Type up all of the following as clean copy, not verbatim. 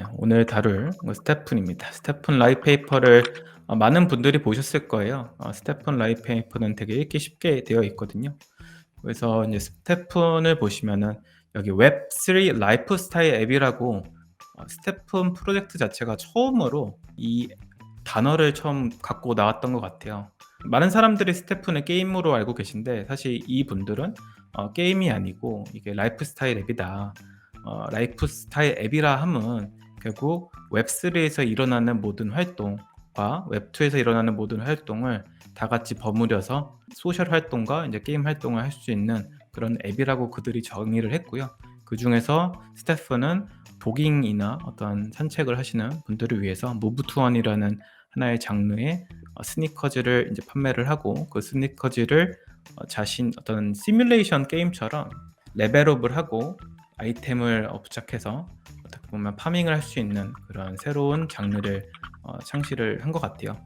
네, 오늘 다룰 스테픈입니다. 스테픈 라이트페이퍼를 많은 분들이 보셨을 거예요. 스테픈 라이트페이퍼는 되게 읽기 쉽게 되어 있거든요. 그래서 이제 스테픈을 보시면은 여기 웹3 라이프스타일 앱이라고 스테픈 프로젝트 자체가 처음으로 이 단어를 처음 갖고 나왔던 것 같아요. 많은 사람들이 스테픈을 게임으로 알고 계신데 사실 이분들은 게임이 아니고 이게 라이프스타일 앱이다. 라이프스타일 앱이라 함은 결국 웹3에서 일어나는 모든 활동과 웹2에서 일어나는 모든 활동을 다 같이 버무려서 소셜 활동과 이제 게임 활동을 할 수 있는 그런 앱이라고 그들이 정의를 했고요. 그 중에서 스테프는 조깅이나 어떤 산책을 하시는 분들을 위해서 무브 투원이라는 하나의 장르의 스니커즈를 이제 판매를 하고 그 스니커즈를 자신 어떤 시뮬레이션 게임처럼 레벨업을 하고 아이템을 부착해서 어떻게 보면 파밍을 할 수 있는 그런 새로운 장르를 창시를 한 것 같아요.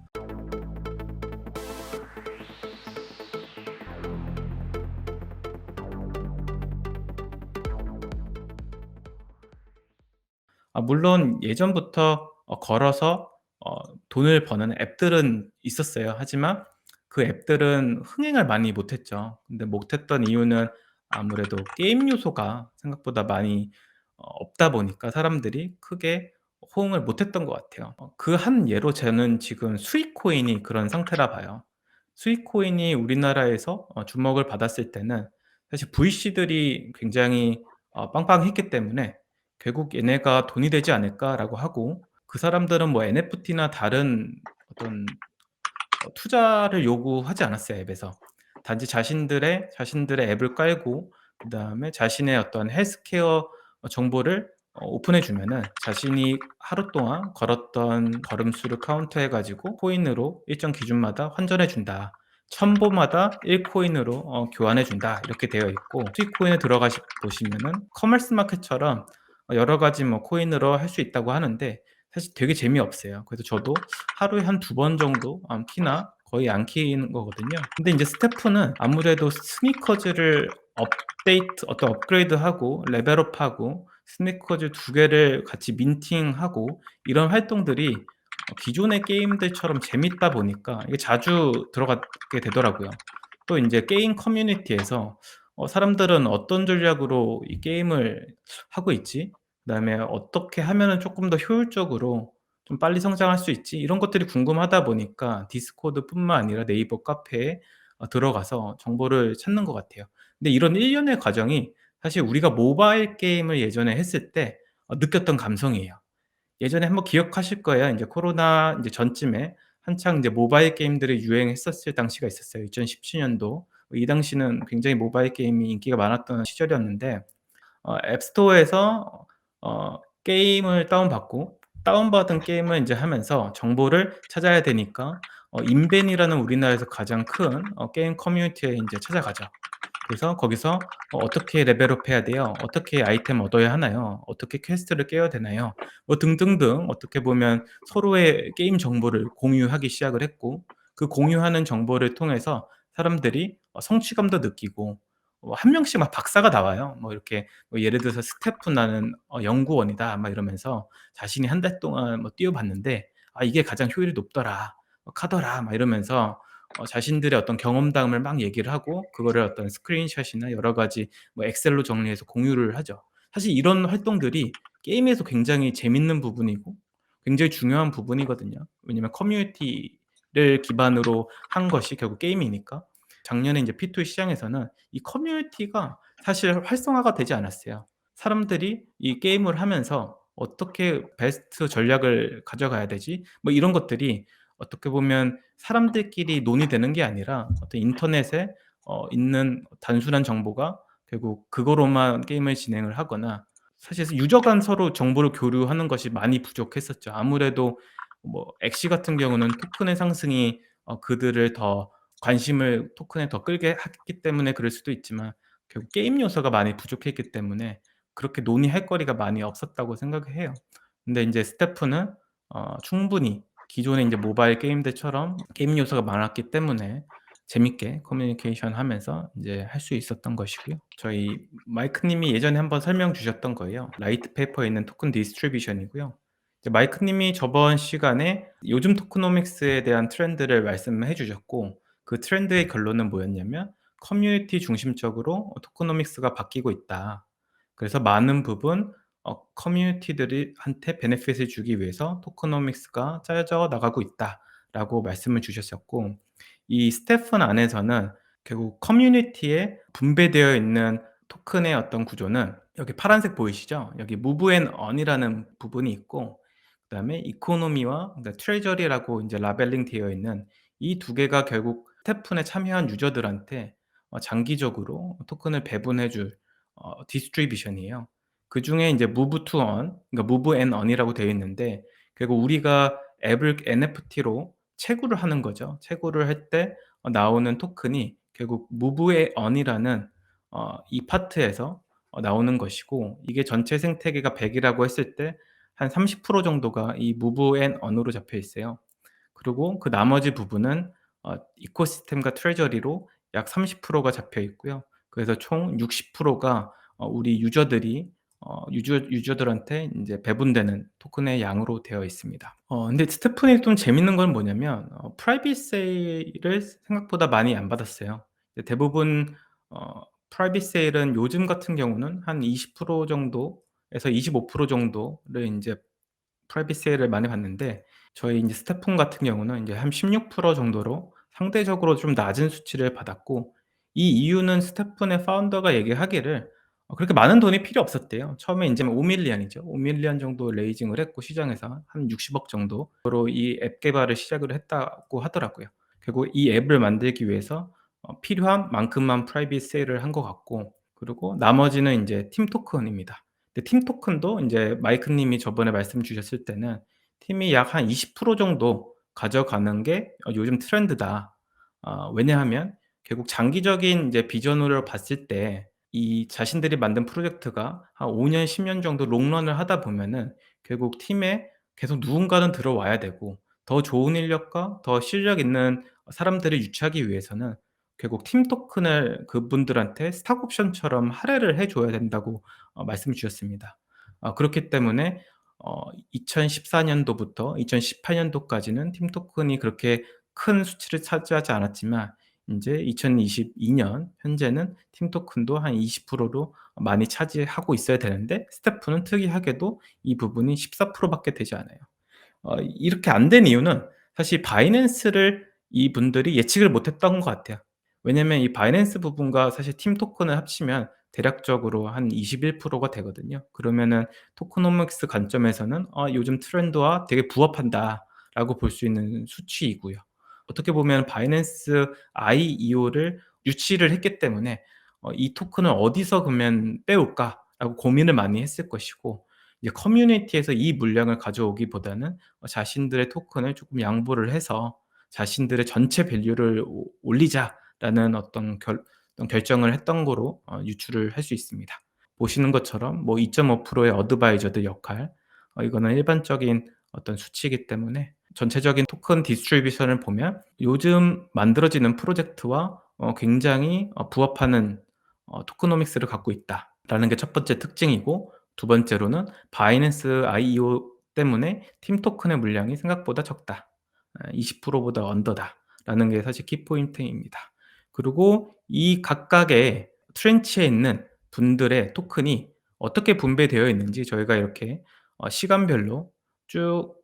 물론 예전부터 걸어서 돈을 버는 앱들은 있었어요. 하지만 그 앱들은 흥행을 많이 못했죠. 근데 못했던 이유는 아무래도 게임 요소가 생각보다 많이 없다 보니까 사람들이 크게 호응을 못했던 것 같아요. 그 한 예로 저는 지금 수익코인이 그런 상태라 봐요. 수익코인이 우리나라에서 주목을 받았을 때는 사실 VC들이 굉장히 빵빵했기 때문에 '결국 얘네가 돈이 되지 않을까.'라고 하고 그 사람들은 뭐 NFT나 다른 어떤 투자를 요구하지 않았어요 앱에서. 단지 자신들의 앱을 깔고 그다음에 자신의 어떤 헬스케어 정보를 오픈해 주면은 자신이 하루 동안 걸었던 걸음수를 카운트해 가지고 코인으로 일정 기준마다 환전해 준다. 1000 보마다 1 코인으로 교환해 준다. 이렇게 되어 있고 수익 코인에 들어가시 보시면은 커머스 마켓처럼 여러 가지 뭐 코인으로 할 수 있다고 하는데 사실 되게 재미없어요. 그래서 저도 하루에 한 2번 정도 안 키나 거의 안 키는 거거든요. 근데 인제 스태프는 아무래도 스니커즈를 어떤 업그레이드하고 레벨업하고 스니커즈 2개를 같이 민팅하고 이런 활동들이 기존의 게임들처럼 재밌다 보니까 이게 자주 들어가게 되더라고요. 또 인제 게임 커뮤니티에서 사람들은 어떤 전략으로 이 게임을 하고 있지? 그다음에 어떻게 하면은 쪼끔 더 효율적으로 좀 빨리 성장할 수 있지? 이런 것들이 궁금하다 보니까 디스코드뿐만 아니라 네이버 카페에 들어가서 정보를 찾는 것 같아요. 근데 이런 일련의 과정이 사실 우리가 모바일 게임을 예전에 했을 때 느꼈던 감성이에요. 예전에 한번 기억하실 거예요. 인제 코로나 인제 전쯤에 한창 인제 모바일 게임들이 유행했었을 당시가 있었어요. 2017 년도. 이 당시는 굉장히 모바일 게임이 인기가 많았던 시절이었는데 앱스토어에서 게임을 다운받고 다운받은 게임을 인제 하면서 정보를 찾아야 되니까 인벤이라는 우리나라에서 가장 큰 게임 커뮤니티에 인제 찾아가죠. 그래서 거기서 어떻게 레벨업 해야 돼요? 어떻게 아이템 얻어야 하나요? 어떻게 퀘스트를 깨야 되나요? 뭐 등등등 어떻게 보면 서로의 게임 정보를 공유하기 시작을 했고 그 공유하는 정보를 통해서 사람들이 성취감도 느끼고 한 명씩 막 박사가 나와요. 뭐 이렇게 뭐 예를 들어서 "스태프 나는 연구원이다." 막 이러면서 자신이 한 달 동안 뭐 뛰어 봤는데 "아 이게 가장 효율이 높더라. 카더라." 막 이러면서 자신들의 어떤 경험담을 막 얘기를 하고 그거를 어떤 스크린샷이나 여러 가지 뭐 엑셀로 정리해서 공유를 하죠. 사실 이런 활동들이 게임에서 굉장히 재밌는 부분이고 굉장히 중요한 부분이거든요. 왜냐면 커뮤니티를 기반으로 한 것이 결국 게임이니까. 작년에 인제 P2E 시장에서는 이 커뮤니티가 사실 활성화가 되지 않았어요. 사람들이 이 게임을 하면서 '어떻게 베스트 전략을 가져가야 되지?' 뭐 이런 것들이 어떻게 보면 사람들끼리 논의되는 게 아니라 어떤 인터넷에 있는 단순한 정보가 결국 그거로만 게임을 진행을 하거나 사실 유저 간 서로 정보를 교류하는 것이 많이 부족했었죠. 아무래도 뭐 엑시 같은 경우는 토큰의 상승이 그들을 더 관심을 토큰에 더 끌게 했기 때문에 그럴 수도 있지만 결국 게임 요소가 많이 부족했기 때문에 그렇게 논의할 거리가 많이 없었다고 생각을 해요. 근데 인제 스태프는 충분히 기존의 인제 모바일 게임들처럼 게임 요소가 많았기 때문에 재밌게 커뮤니케이션 하면서 인제 할 수 있었던 것이고요. 저희 마이크 님이 예전에 한번 설명 주셨던 거예요. 라이트 페이퍼에 있는 토큰 디스트리뷰션이고요. 이제 마이크 님이 저번 시간에 요즘 토크노믹스에 대한 트렌드를 말씀해 주셨고, 그 트렌드의 결론은 뭐였냐면 "커뮤니티 중심적으로 토크노믹스가 바뀌고 있다. 그래서 많은 부분 커뮤니티들이 한테 베네핏을 주기 위해서 토크노믹스가 짜여져 나가고 있다."라고 말씀을 주셨었고, 이 스테픈 안에서는 결국 커뮤니티에 분배되어 있는 토큰의 어떤 구조는, 여기 파란색 보이시죠? 여기 move and earn이라는 부분이 있고, 그다음에 이코노미와 트레저리라고 인제 라벨링 되어 있는 이 두 개가 결국 스테픈에 참여한 유저들한테 장기적으로 토큰을 배분해 줄 디스트리뷰션이에요. 그중에 인제 move to earn, 그러니까 move and earn이라고 되어 있는데, 결국 우리가 앱을 NFT로 채굴을 하는 거죠. 채굴을 할 때 나오는 토큰이 결국 move and earn이라는 이 파트에서 나오는 것이고, 이게 전체 생태계가 100 이라고 했을 때 한 30% 정도가 이 move and earn으로 잡혀 있어요. 그리고 그 나머지 부분은 이코시스템과 트레저리로 약 30%가 잡혀 있고요. 그래서 총 60%가 우리 유저들이 유저들한테 인제 배분되는 토큰의 양으로 되어 있습니다. 근데 스테픈이 좀 재밌는 건 뭐냐면 프라이빗 세일을 생각보다 많이 안 받았어요. 이제 대부분 프라이빗 세일은 요즘 같은 경우는 한 20% 정도에서 25% 정도를 인제 프라이빗 세일을 많이 받는데, 저희 인제 스태폰 같은 경우는 인제 한 16% 정도로 상대적으로 좀 낮은 수치를 받았고, 이 이유는 스태폰의 파운더가 얘기하기를 그렇게 많은 돈이 필요 없었대요. 처음에 인제 5 밀리언이죠. 5 밀리언 정도 레이징을 했고, 시장에서 한 60억 정도로 이 앱 개발을 시작을 했다고 하더라고요. 결국 이 앱을 만들기 위해서 필요한 만큼만 프라이빗 세일을 한 것 같고, 그리고 나머지는 인제 팀 토큰입니다. 근데 팀 토큰도 인제 마이크 님이 저번에 말씀 주셨을 때는 팀이 약 한 20% 정도 가져가는 게 요즘 트렌드다. 왜냐하면 결국 장기적인 이제 비전으로 봤을 때 이 자신들이 만든 프로젝트가 한 5 년, 10년 정도 롱런을 하다 보면은 결국 팀에 계속 누군가는 들어와야 되고, 더 좋은 인력과 더 실력 있는 사람들을 유치하기 위해서는 결국 팀 토큰을 그분들한테 스탁 옵션처럼 할애를 해 줘야 된다고 말씀을 주셨습니다. 그렇기 때문에 2014 년도부터 2018 년도까지는 팀 토큰이 그렇게 큰 수치를 차지하지 않았지만, 인제 2022년 현재는 팀 토큰도 한 20%로 많이 차지하고 있어야 되는데, 스태프는 특이하게도 이 부분이 14% 밖에 되지 않아요. 이렇게 안 된 이유는 사실 바이낸스를 이분들이 예측을 못 했던 것 같아요. 왜냐면 이 바이낸스 부분과 사실 팀 토큰을 합치면 대략적으로 한 21%가 되거든요. 그러면은 토크노믹스 관점에서는 '요즘 트렌드와 되게 부합한다.'라고 볼 수 있는 수치이고요. 어떻게 보면 바이낸스 IEO를 유치를 했기 때문에 '이 토큰을 어디서 그러면 떼올까?'라고 고민을 많이 했을 것이고, 이제 커뮤니티에서 이 물량을 가져오기보다는 자신들의 토큰을 쪼끔 양보를 해서 '자신들의 전체 밸류를 올리자.'라는 어떤 결정을 했던 거로 유추를 할 수 있습니다. 보시는 것처럼 뭐 2.5%의 어드바이저들 역할, 이거는 일반적인 어떤 수치이기 때문에 전체적인 토큰 디스트리뷰션을 보면 요즘 만들어지는 프로젝트와 굉장히 부합하는 토크노믹스를 갖고 있다라는 게 첫 번째 특징이고, 두 번째로는 바이낸스 IEO 때문에 팀 토큰의 물량이 생각보다 적다. 20% 보다 언더다라는 게 사실 키포인트입니다. 그리고 이 각각의 트렌치에 있는 분들의 토큰이 어떻게 분배되어 있는지 저희가 이렇게 시간별로 쭉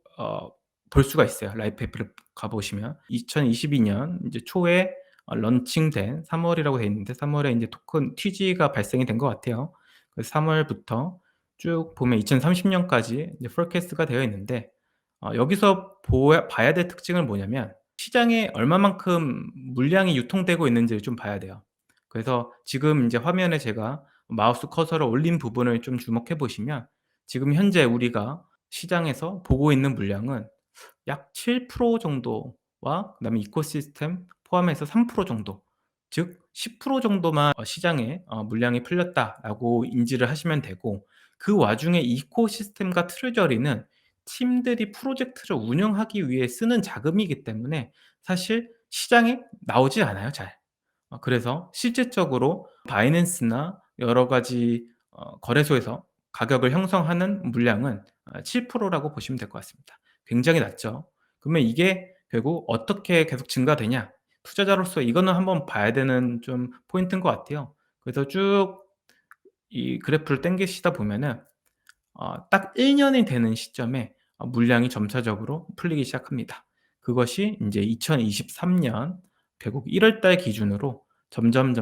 볼 수가 있어요. 라이프 앱을 가 보시면 2022년 이제 초에 런칭된 3 월이라고 되어 있는데, 3 월에 인제 토큰 TG가 발생이 된 것 같아요. 그래서 3 월부터 쭉 보면 2030 년까지 이제 포캐스트가 되어 있는데, 여기서 보야 봐야 될 특징은 뭐냐면 시장에 얼마만큼 물량이 유통되고 있는지를 좀 봐야 돼요. 그래서 지금 인제 화면에 제가 마우스 커서를 올린 부분을 좀 주목해 보시면, 지금 현재 우리가 시장에서 보고 있는 물량은 약 7% 정도와 그다음에 이코시스템 포함해서 3% 정도, 즉 10% 정도만 시장에 물량이 풀렸다라고 인지를 하시면 되고, 그 와중에 이코시스템과 트레저리는 팀들이 프로젝트를 운영하기 위해 쓰는 자금이기 때문에 사실 시장에 나오지 않아요, 잘. 그래서 실질적으로 바이낸스나 여러 가지 거래소에서 가격을 형성하는 물량은 7%라고 보시면 될 것 같습니다. 굉장히 낮죠. 그러면 이게 결국 어떻게 계속 증가되냐? 투자자로서 이거는 한번 봐야 되는 좀 포인트인 것 같아요. 그래서 쭉 이 그래프를 당기시다 보면은 딱 1 년이 되는 시점에 물량이 점차적으로 풀리기 시작합니다. 그것이 인제 2023년 결국 1월달 기준으로 점점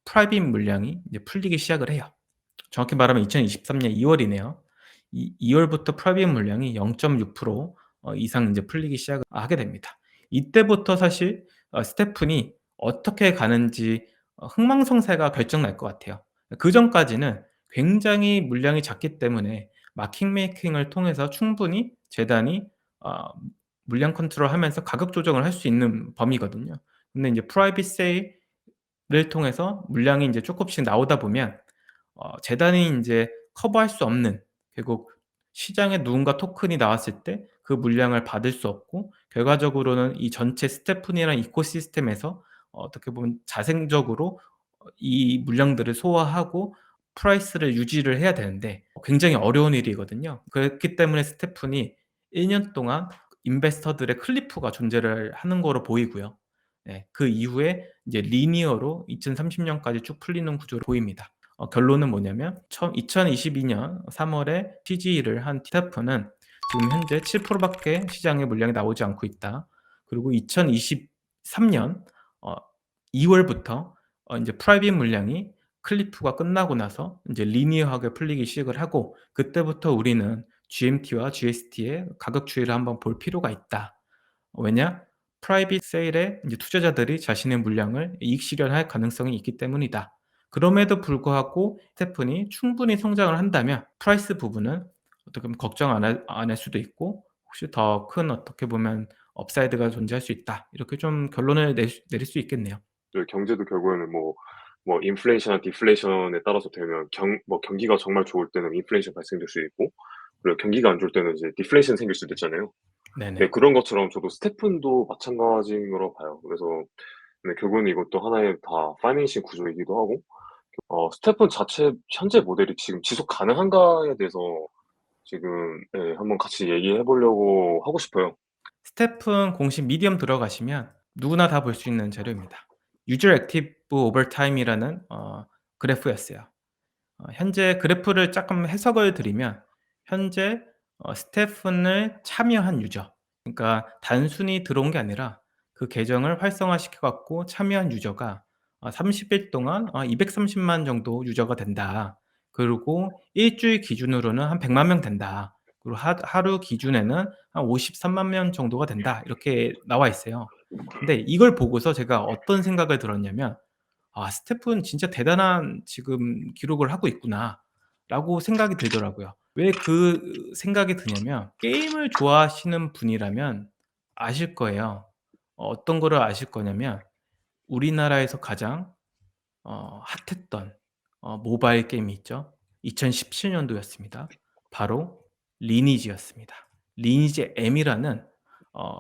프라이빗 물량이 이제 풀리기 시작을 해요. 정확히 말하면 2023년 2 월이네요. 이 2 월부터 프라이빗 물량이 0.6% 이상 인제 풀리기 시작을 하게 됩니다. 이때부터 사실 스태프니 어떻게 가는지 흥망성쇠가 결정날 것 같아요. 그전까지는 굉장히 물량이 작기 때문에 마켓 메이킹을 통해서 충분히 재단이 어 물량 컨트롤하면서 가격 조정을 할 수 있는 범위거든요. 근데 인제 프라이빗 세일을 통해서 물량이 인제 쪼끔씩 나오다 보면 재단이 인제 커버할 수 없는, 결국 시장에 누군가 토큰이 나왔을 때 그 물량을 받을 수 없고 결과적으로는 이 전체 스태프니라는 이코시스템에서 어떻게 보면 자생적으로 이 물량들을 소화하고 프라이스를 유지를 해야 되는데 굉장히 어려운 일이거든요. 그렇기 때문에 스태프니 1년 동안 인베스터들의 클리프가 존재를 하는 거로 보이고요. 네. 그 이후에 이제 리니어로 2030 년까지 쭉 풀리는 구조로 보입니다. 결론은 뭐냐면 2022년 3 월에 TG를 한 스태프는 지금 현재 7% 밖에 시장에 물량이 나오지 않고 있다. 그리고 2023년 어 2 월부터 인제 프라이빗 물량이 클리프가 끝나고 나서 인제 리니어하게 풀리기 시작을 하고, 그때부터 우리는 GMT와 GST의 가격 추이를 한번 볼 필요가 있다. 왜냐? 프라이빗 세일에 인제 투자자들이 자신의 물량을 이익 실현할 가능성이 있기 때문이다. 그럼에도 불구하고 스테픈이 충분히 성장을 한다면 프라이스 부분은 어떻게 보면 걱정 안 할 수도 있고 혹시 더 큰 어떻게 보면 업사이드가 존재할 수 있다. 이렇게 좀 결론을 내릴 수 있겠네요. 그 경제도 결국에는 인플레이션이나 디플레이션에 따라서 되면 경기가 정말 좋을 때는 인플레이션 발생될 수도 있고, 그리고 경기가 안 좋을 때는 이제 디플레이션 생길 수도 있잖아요. 네, 네네. 그런 것처럼 저도 스테픈도 마찬가지인 거라고 봐요. 그래서 네, 결국은 이것도 하나의 다 파이낸싱 구조이기도 하고, 스테픈 자체 현재 모델이 지금 지속 가능한가에 대해서 지금 예 한번 같이 얘기해 보려고 하고 싶어요. 스테픈 공식 미디엄 들어가시면 누구나 다 볼 수 있는 자료입니다. 유저 액티브 오버 타임이라는 그래프였어요. 현재 그래프를 쪼끔 해석을 드리면 현재 스태픈을 참여한 유저, 그러니까 단순히 들어온 게 아니라 그 계정을 활성화시켜 갖고 참여한 유저가 30일 동안 230만 정도 유저가 된다. 그리고 일 주일 기준으로는 한 100만 명 된다. 그리고 하루 기준에는 한 53만 명 정도가 된다. 이렇게 나와 있어요. 근데 이걸 보고서 제가 어떤 생각을 들었냐면 '아 스태프는 진짜 대단한 지금 기록을 하고 있구나.'라고 생각이 들더라고요. 왜 그 생각이 드냐면 게임을 좋아하시는 분이라면 아실 거예요. 어떤 거를 아실 거냐면 우리나라에서 가장 핫했던 모바일 게임이 있죠. 2017 년도였습니다. 바로 리니지였습니다. 리니지 M이라는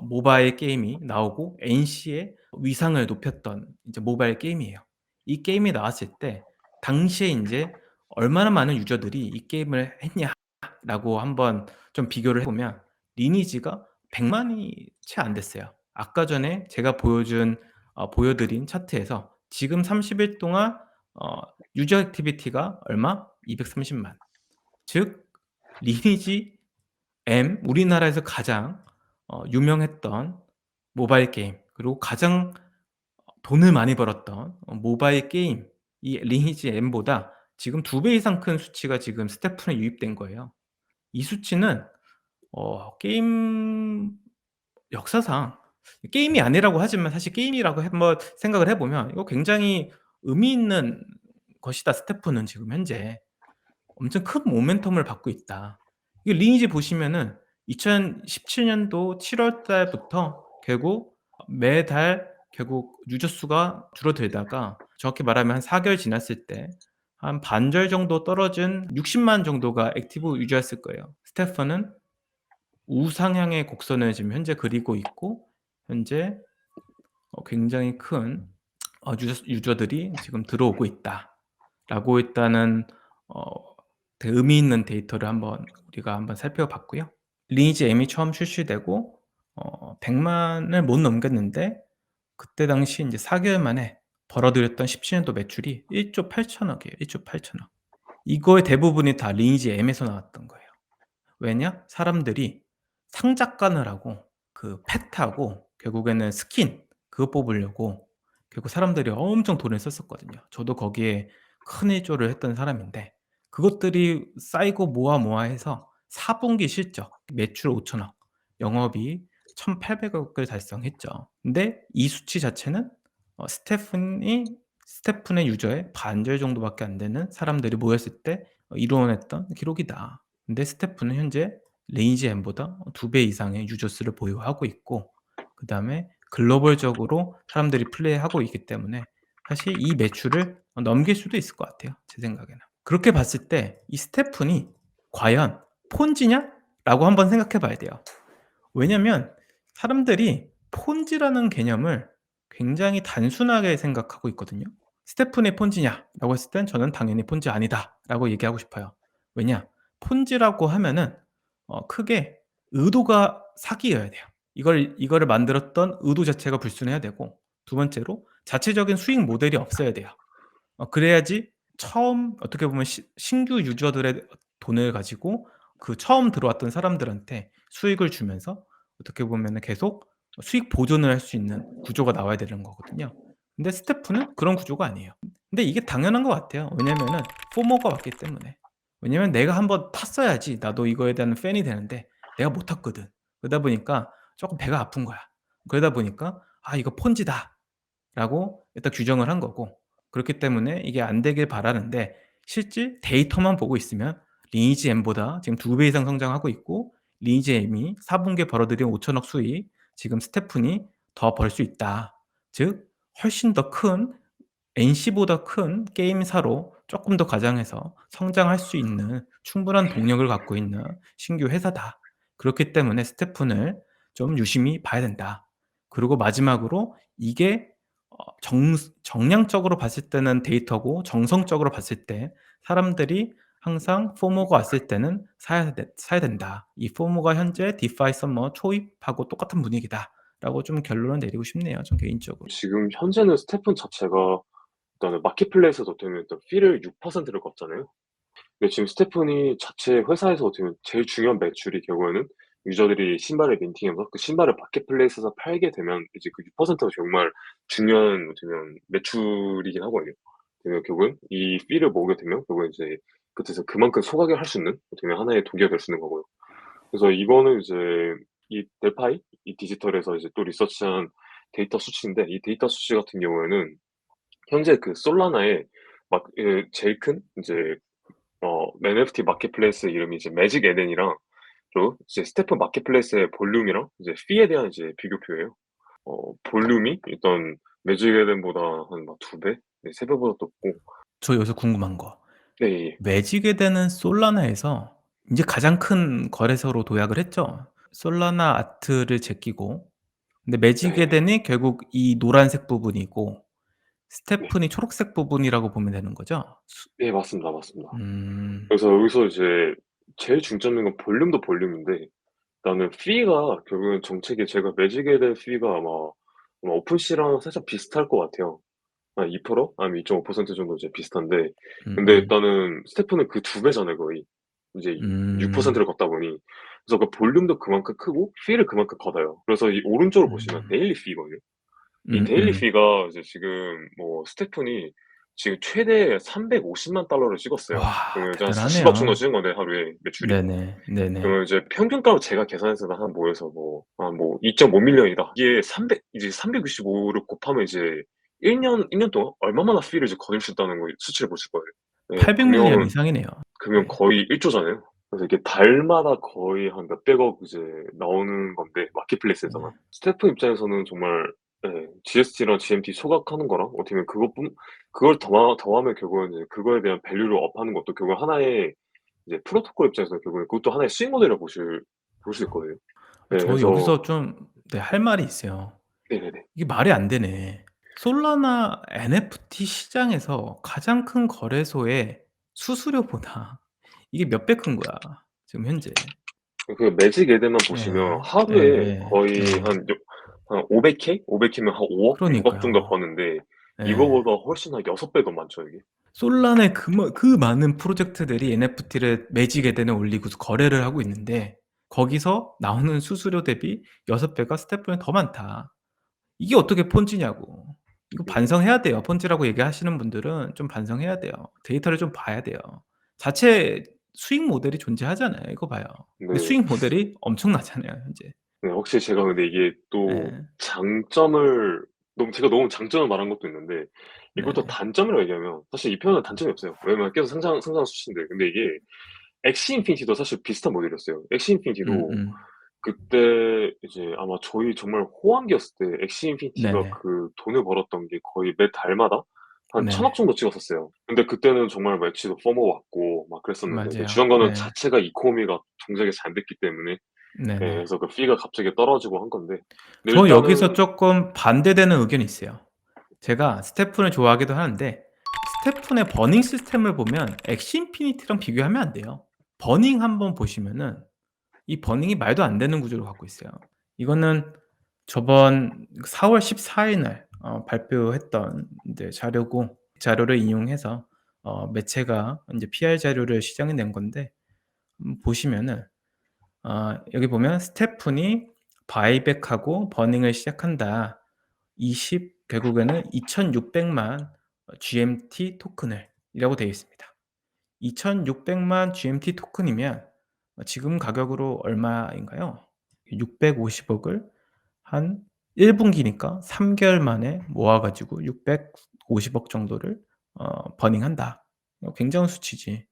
모바일 게임이 나오고 NC의 위상을 높였던 이제 모바일 게임이에요. 이 게임이 나왔을 때 당시에 인제 '얼마나 많은 유저들이 이 게임을 했냐.'라고 한번 좀 비교를 해 보면 리니지가 100 만이 채 안 됐어요. 아까 전에 제가 보여 드린 차트에서 지금 30일 동안 어 유저 액티비티가 얼마? 230 만. 즉 리니지 M, 우리나라에서 가장 유명했던 모바일 게임, 그리고 가장 돈을 많이 벌었던 모바일 게임 이 리니지 M보다 지금 2배 이상 큰 수치가 지금 스태프에 유입된 거예요. 이 수치는 게임 역사상, 게임이 아니라고 하지만 사실 게임이라고 한번 생각을 해 보면 이거 굉장히 의미 있는 것이다. 스태프는 지금 현재 엄청 큰 모멘텀을 받고 있다. 이게 리니지 보시면은 2017 년도 7월 달부터 결국 매달 결국 유저 수가 줄어들다가 정확히 말하면 한 4 개월 지났을 때 한 반절 정도 떨어진 60만 정도가 액티브 유저였을 거예요. 스태프는 우상향의 곡선을 지금 현재 그리고 있고 현재 굉장히 큰 유저들이 지금 들어오고 있다라고 일단은 어 되게 의미 있는 데이터를 우리가 한번 살펴봤고요. 리니지 M이 처음 출시되고 100만을 못 넘겼는데 그때 당시 이제 4개월 만에 벌어들였던 17년도 매출이 1조 8천억이에요. 1조 8천억. 이거의 대부분이 다 리니지 M에서 나왔던 거예요. 왜냐? 사람들이 상작관을 하고 그 펫하고 결국에는 스킨 그거 뽑으려고 결국 사람들이 엄청 돈을 썼었거든요. 저도 거기에 큰 일조를 했던 사람인데 그것들이 쌓이고 모아 해서 4분기 실적 매출 5천억, 영업이 1,800억을 달성했죠. 근데 이 수치 자체는 스테픈의 유저의 반절 정도밖에 안 되는 사람들이 모였을 때 이루어냈던 기록이다. 근데 스태프는 현재 리니지 M보다 2배 이상의 유저 수를 보유하고 있고 그다음에 글로벌적으로 사람들이 플레이하고 있기 때문에 사실 이 매출을 넘길 수도 있을 것 같아요. 제 생각에는. 그렇게 봤을 때 이 스테픈이 과연 폰지냐?라고 한번 생각해 봐야 돼요. 왜냐면 사람들이 폰지라는 개념을 굉장히 단순하게 생각하고 있거든요. "스테픈이 폰지냐?"라고 했을 땐 저는 당연히 "폰지 아니다."라고 얘기하고 싶어요. 왜냐? 폰지라고 하면은 크게 의도가 사기여야 돼요. 이거를 만들었던 의도 자체가 불순해야 되고 두 번째로 자체적인 수익 모델이 없어야 돼요. 그래야지 처음 어떻게 보면 신규 유저들의 돈을 가지고 그 처음 들어왔던 사람들한테 수익을 주면서 어떻게 보면은 계속 수익 보존을 할 수 있는 구조가 나와야 되는 거거든요. 근데 스태프는 그런 구조가 아니에요. 근데 이게 당연한 것 같아요. 왜냐면은 포모가 왔기 때문에. 왜냐면 '내가 한번 탔어야지 나도 이거에 대한 팬이 되는데 내가 못 탔거든.' 그러다 보니까 쪼끔 배가 아픈 거야. 그러다 보니까 '아 이거 폰지다.'라고 일단 규정을 한 거고 그렇기 때문에 이게 안 되길 바라는데 실제 데이터만 보고 있으면 리니지 M보다 지금 2배 이상 성장하고 있고 리니지 M이 4분기에 벌어들인 5천억 수익 지금 스테픈이 더 벌 수 있다. 즉 훨씬 더 큰 NC보다 큰 게임사로 쪼끔 더 과장해서 성장할 수 있는 충분한 동력을 갖고 있는 신규 회사다. 그렇기 때문에 스테픈을 좀 유심히 봐야 된다. 그리고 마지막으로 이게 정량적으로 봤을 때는 데이터고 정성적으로 봤을 때 사람들이 항상 포모가 왔을 때는 사야 된다. 이 포모가 현재 디파이 서머 초입하고 똑같은 분위기다라고 좀 결론을 내리고 싶네요, 전 개인적으로. 지금 현재는 스테픈 자체가 일단은 마켓플레이스에서 어떻게 보면 일단 피를 6%를 걷잖아요. 근데 지금 스테프니 자체 회사에서 어떻게 보면 제일 중요한 매출이 결국에는 유저들이 신발을 민팅해서 그 신발을 마켓플레이스에서 팔게 되면 이제 그 6%가 정말 중요한 어떻게 보면 매출이긴 하거든요. 그러면 결국은 이 피를 모으게 되면 결국은 이제 끝에서 그만큼 소각을 할 수 있는 어떻게 보면 하나의 동기가 될 수 있는 거고요. 그래서 이거는 이제 이 델파이 이 디지털에서 이제 또 리서치한 데이터 수치인데 이 데이터 수치 같은 경우에는 현재 그 솔라나의 제일 큰 이제 NFT 마켓플레이스 이름이 이제 매직 에덴이랑 그리고 이제 스테픈 마켓플레이스의 볼륨이랑 이제 피에 대한 이제 비교표예요. 볼륨이 일단 매직 에덴보다 한 막 2배? 네 3배보다 높고 저 여기서 궁금한 거. 네. 매직에 대는 솔라나에서 인제 가장 큰 거래소로 도약을 했죠. 솔라나 아트를 제끼고 근데 매직 네. 에덴이 결국 이 노란색 부분이고 네. 스테픈이 초록색 부분이라고 보면 되는 거죠? 네 맞습니다, 맞습니다. 음. 그래서 여기서 이제 제일 중점인 건 볼륨도 볼륨인데 나는 피가 결국엔 정책이 제가 매직 에덴 피가 아마 오픈시랑 살짝 비슷할 것 같아요. 한 2% 아니면 2.5% 정도 이제 비슷한데 근데 음음. 일단은 스테프는 그 2배잖아요 거의. 이제 음. 6%를 걷다 보니. 그래서 그 볼륨도 그만큼 크고 fee를 그만큼 걷어요. 그래서 이 오른쪽을 보시면 음. 데일리 fee거든요. 이 데일리 음음. fee가 이제 지금 뭐 스테픈이 지금 최대 $350만 찍었어요. 와 그러면 이제 한 40억 정도 대단하네요. 찍은 건데 하루에 매출이. 네네. 네네. 그러면 이제 평균가로 제가 계산했을 때 한 모여서 뭐 2.5 밀리언이다. 이게 300 이제 365를 곱하면 이제 1년 동안 얼마만한 fee를 이제 거둘 수 있다는 거 수치를 보실 거예요. 예 800 밀리언 그러면 이상이네요. 네. 거의 1조 잖아요. 그래서 이게 달마다 거의 한 몇백억 이제 나오는 건데 마켓플레이스에서만. 네. 스태프 입장에서는 정말 예 GST랑 GMT 소각하는 거랑 어떻게 보면 그걸 더하면 결국은 이제 그거에 대한 밸류를 업하는 것도 결국 하나의 이제 프로토콜 입장에서는 결국엔 그것도 하나의 수익 모델이라고 볼 수 있거든요. 네 저 그래서 여기서 좀 할 말이 있어요. 네네네. 이게 말이 안 되네. 솔라나 NFT 시장에서 가장 큰 거래소의 수수료보다 이게 몇 배 큰 거야 지금 현재. 그 매직 애들만 보시면 예. 하루에 예예. 거의 예. 한 500K? 500K면 한 5억? 6억 정도 그러니까요. 버는데 예. 이거보다 훨씬 한 6배 더 많죠, 이게. 솔란의 그 많은 프로젝트들이 NFT를 매직 에덴에 올리고서 거래를 하고 있는데 거기서 나오는 수수료 대비 6배가 스태프는 더 많다. 이게 어떻게 폰지냐고. 이거 음. 반성해야 돼요. 폰지라고 얘기하시는 분들은 좀 반성해야 돼요. 데이터를 좀 봐야 돼요. 자체 수익 모델이 존재하잖아요. 이거 봐요. 근데 네. 수익 모델이 엄청나잖아요, 현재. 네, 확실히 제가 근데 이게 또 예. 장점을 너무 장점을 말한 것도 있는데 이것도 네. 단점이라고 얘기하면 사실 이 표현은 단점이 없어요. 왜냐면 계속 성장 수치인데. 근데 이게 엑시 인피니티도 사실 비슷한 모델이었어요. 엑시 인피니티도 음음. 그때 이제 아마 저희 정말 호황기였을 때 엑시 인피니티가 네네. 그 돈을 벌었던 게 거의 매 달마다 한 1,000억 네네. 정도 찍었었어요. 근데 그때는 정말 매치도 포모 왔고 막 그랬었는데 근데 맞아요. 중요한 거는 예. 자체가 이코노미가 정작에 잘 됐기 때문에 예 네네. 그래서 그 피가 갑자기 떨어지고 한 건데 근데 저 여기서 일단은 쪼끔 반대되는 의견이 있어요. 제가 스테픈을 좋아하기도 하는데 스테픈의 버닝 시스템을 보면 엑시 인피니티랑 비교하면 안 돼요. 버닝 한번 보시면은 이 버닝이 말도 안 되는 구조를 갖고 있어요. 이거는 저번 4월 14일 날 발표했던 인제 자료고 자료를 인용해서 매체가 인제 PR 자료를 시장에 낸 건데 보시면은 여기 보면 "스테픈이 바이백하고 버닝을 시작한다. 20 결국에는 2,600만 GMT 토큰을." 이라고 되어 있습니다. 2,600만 GMT 토큰이면 지금 가격으로 얼마인가요? 650억 을 한 1 분기니까 3 개월 만에 모아 가지고 650억 정도를 버닝한다. 굉장한 수치지.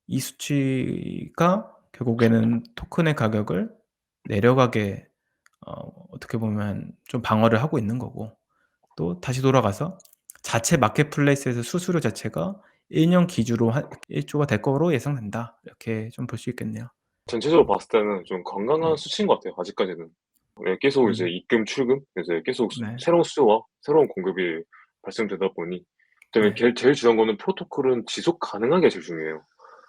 이 수치가 결국에는 토큰의 가격을 내려가게 어 어떻게 보면 좀 방어를 하고 있는 거고 또 다시 돌아가서 자체 마켓플레이스에서 수수료 자체가 1년 기준으로 한 1 조가 될 거로 예상된다. 이렇게 좀 볼 수 있겠네요. 전체적으로 봤을 때는 좀 건강한 음. 수치인 것 같아요 아직까지는. 예 계속 이제 음. 입금, 출금 이제 계속 네. 새로운 수요와 새로운 공급이 발생되다 보니 그다음에 네. 제일 중요한 거는 프로토콜은 지속 가능한 게 제일 중요해요.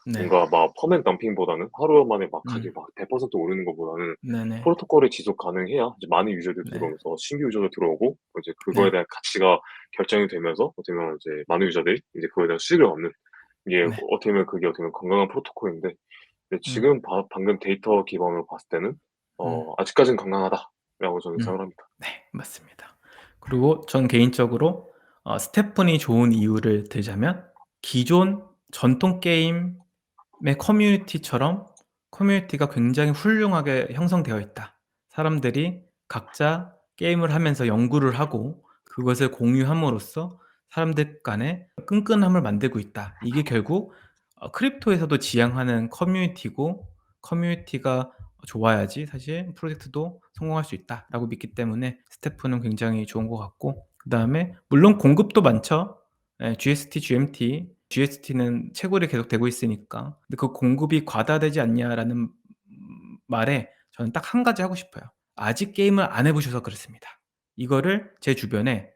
네. 뭔가 막 퍼맨 덤핑보다는 하루 만에 막 음. 가격이 막 100% 오르는 것보다는 네네. 프로토콜이 지속 가능해야 이제 많은 유저들이 네. 들어오면서 신규 유저가 들어오고 이제 그거에 네. 대한 가치가 결정이 되면서 어떻게 보면 이제 많은 유저들이 이제 그거에 대한 수익을 얻는 이게 네. 어떻게 보면 그게 어떻게 보면 건강한 프로토콜인데 근데 음. 지금 방금 데이터 기반으로 봤을 때는 음. 아직까지는 건강하다라고 저는 음. 생각을 합니다. 네. 맞습니다. 그리고 전 개인적으로 스테픈이 좋은 이유를 들자면 기존 전통 게임의 커뮤니티처럼 커뮤니티가 굉장히 훌륭하게 형성되어 있다. 사람들이 각자 게임을 하면서 연구를 하고 그것을 공유함으로써 사람들 간에 끈끈함을 만들고 있다. 이게 결국 크립토에서도 지향하는 커뮤니티고 커뮤니티가 좋아야지 사실 프로젝트도 성공할 수 있다라고 믿기 때문에 스테프는 굉장히 좋은 것 같고 그다음에 물론 공급도 많죠. 예 GST, GMT. GST는 채굴이 계속 되고 있으니까. 근데 그 "공급이 과다되지 않냐?"라는 말에 저는 딱 한 가지 하고 싶어요. 아직 게임을 안 해 보셔서 그렇습니다. 이거를 제 주변에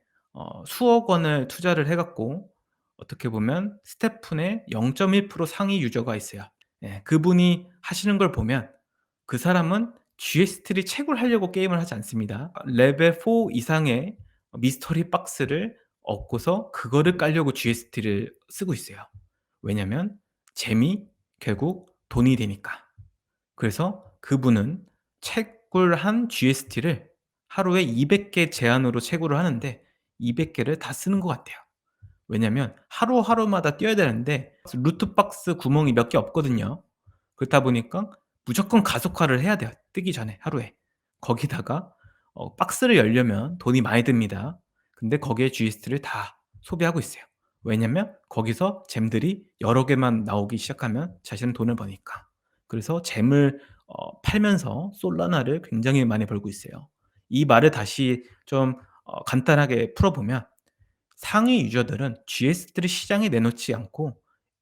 수억 원을 투자를 해 갖고 어떻게 보면 스테픈의 0.1% 상위 유저가 있어요. 예. 그분이 하시는 걸 보면 그 사람은 GST를 채굴하려고 게임을 하지 않습니다. 레벨 4 이상의 미스터리 박스를 얻고서 그거를 깔려고 GST를 쓰고 있어요. 왜냐면 재미, 결국 돈이 되니까. 그래서 그분은 채굴한 GST를 하루에 200개 제한으로 채굴을 하는데 200 개를 다 쓰는 것 같아요. 왜냐면 하루하루마다 뛰어야 되는데 루트박스 구멍이 몇 개 없거든요. 그렇다 보니까 무조건 가속화를 해야 돼요, 뜨기 전에 하루에. 거기다가 박스를 열려면 돈이 많이 듭니다. 근데 거기에 GST를 다 소비하고 있어요. 왜냐면 거기서 잼들이 여러 개만 나오기 시작하면 자신은 돈을 버니까. 그래서 잼을 팔면서 솔라나를 굉장히 많이 벌고 있어요. 이 말을 다시 좀 간단하게 풀어보면 상위 유저들은 GST를 시장에 내놓지 않고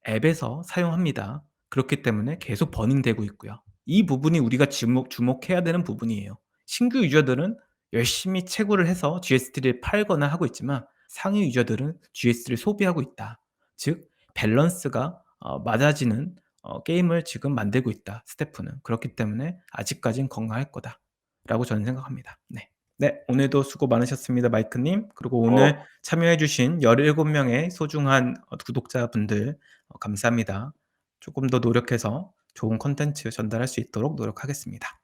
앱에서 사용합니다. 그렇기 때문에 계속 버닝되고 있고요. 이 부분이 우리가 주목해야 되는 부분이에요. 신규 유저들은 열심히 채굴을 해서 GST를 팔거나 하고 있지만 상위 유저들은 GST를 소비하고 있다. 즉 밸런스가 맞아지는 게임을 지금 만들고 있다, 스태프는. 그렇기 때문에 아직까진 건강할 거다라고 저는 생각합니다. 네. 네. 오늘도 수고 많으셨습니다, 마이크 님. 그리고 오늘 어, 참여해 주신 17 명의 소중한 구독자분들 감사합니다. 조금 더 노력해서 좋은 콘텐츠 전달할 수 있도록 노력하겠습니다.